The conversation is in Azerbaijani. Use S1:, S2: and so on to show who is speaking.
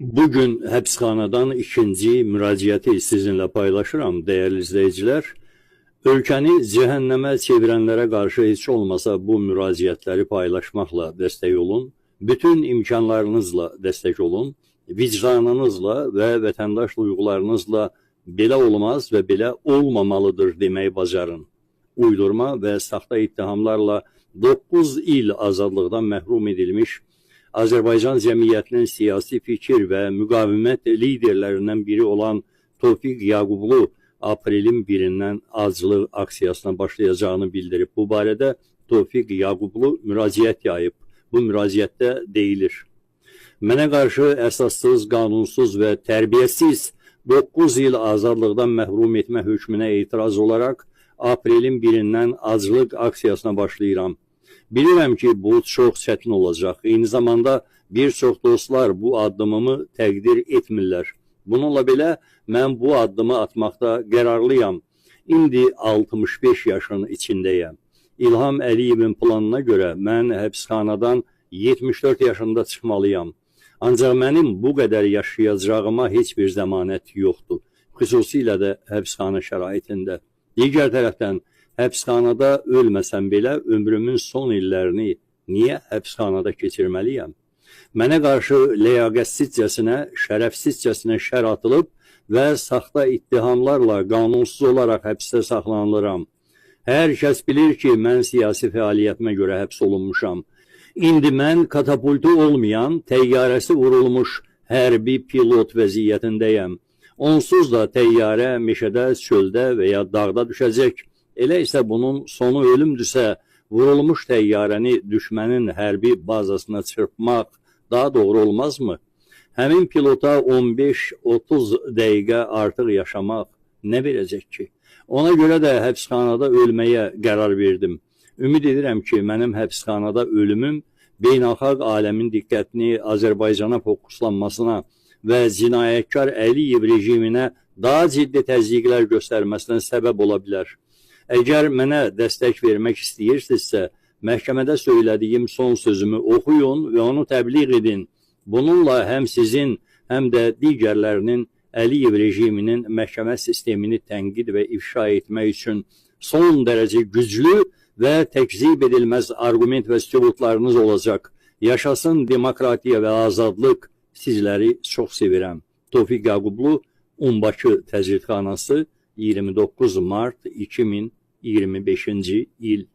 S1: Bugün həbsxanadan ikinci müraciəti sizinlə paylaşıram, dəyərli izləyicilər. Ölkəni cəhənnəmə çevirənlərə qarşı heç olmasa bu müraciətləri paylaşmaqla dəstək olun. Bütün imkanlarınızla dəstək olun. Vicdanınızla və vətəndaş duyğularınızla belə olmaz və belə olmamalıdır deməyi bacarın. Uydurma və saxta ittihamlarla 9 il azadlıqdan məhrum edilmiş Azərbaycan cəmiyyətinin siyasi fikir və müqavimət liderlərindən biri olan Tofiq Yaqublu aprelin 1-dən aclıq aksiyasına başlayacağını bildirib. Bu barədə Tofiq Yaqublu müraciət yayıb. Bu müraciətdə deyilir: Mənə qarşı əsassız, qanunsuz və tərbiyəsiz 9 il azadlıqdan məhrum etmə hökmünə etiraz olaraq aprelin 1-dən aclıq aksiyasına başlayıram. Bilirəm ki, bu çox çətin olacaq. Eyni zamanda bir çox dostlar bu addımımı təqdir etmirlər. Bununla belə mən bu addımı atmaqda qərarlıyam. İndi 65 yaşın içindəyəm. İlham Əliyevin planına görə mən həbsxanadan 74 yaşında çıxmalıyam. Ancaq mənim bu qədər yaşayacağıma heç bir zəmanət yoxdur. Xüsusilə də həbsxana şəraitində. Digər tərəfdən, həbsxanada ölməsəm belə ömrümün son illərini niyə həbsxanada keçirməliyəm? Mənə qarşı ləyaqətsizcəsinə, şərəfsizcəsinə şər atılıb və saxta ittihamlarla qanunsuz olaraq həbsdə saxlanılıram. Hər kəs bilir ki, mən siyasi fəaliyyətimə görə həbs olunmuşam. İndi mən katapultu olmayan, təyyarəsi vurulmuş hərbi pilot vəziyyətindəyəm. Onsuz da təyyarə meşədə, çöldə və ya dağda düşəcək. Elə isə bunun sonu ölümdürsə, vurulmuş təyyarəni düşmənin hərbi bazasına çırpmaq daha doğru olmazmı? Həmin pilota 15-30 dəqiqə artıq yaşamaq nə verəcək ki? Ona görə də həbsxanada ölməyə qərar verdim. Ümid edirəm ki, mənim həbsxanada ölümüm beynəlxalq aləmin diqqətini Azərbaycana fokuslanmasına və cinayətkar Əliyev rejiminə daha ciddi təzyiqlər göstərməsinə səbəb ola bilər. Əgər mənə dəstək vermək istəyirsinizsə, məhkəmədə söylədiyim son sözümü oxuyun və onu təbliğ edin. Bununla həm sizin, həm də digərlərinin Əliyev rejiminin məhkəmə sistemini tənqid və ifşa etmək üçün son dərəcə güclü və təkzib edilməz arqument və sübutlarınız olacaq. Yaşasın demokratiya və azadlıq. Sizləri çox sevirəm. Tofiq Yaqublu, Bakı Təcridxanası, 29 mart 2025-ci il.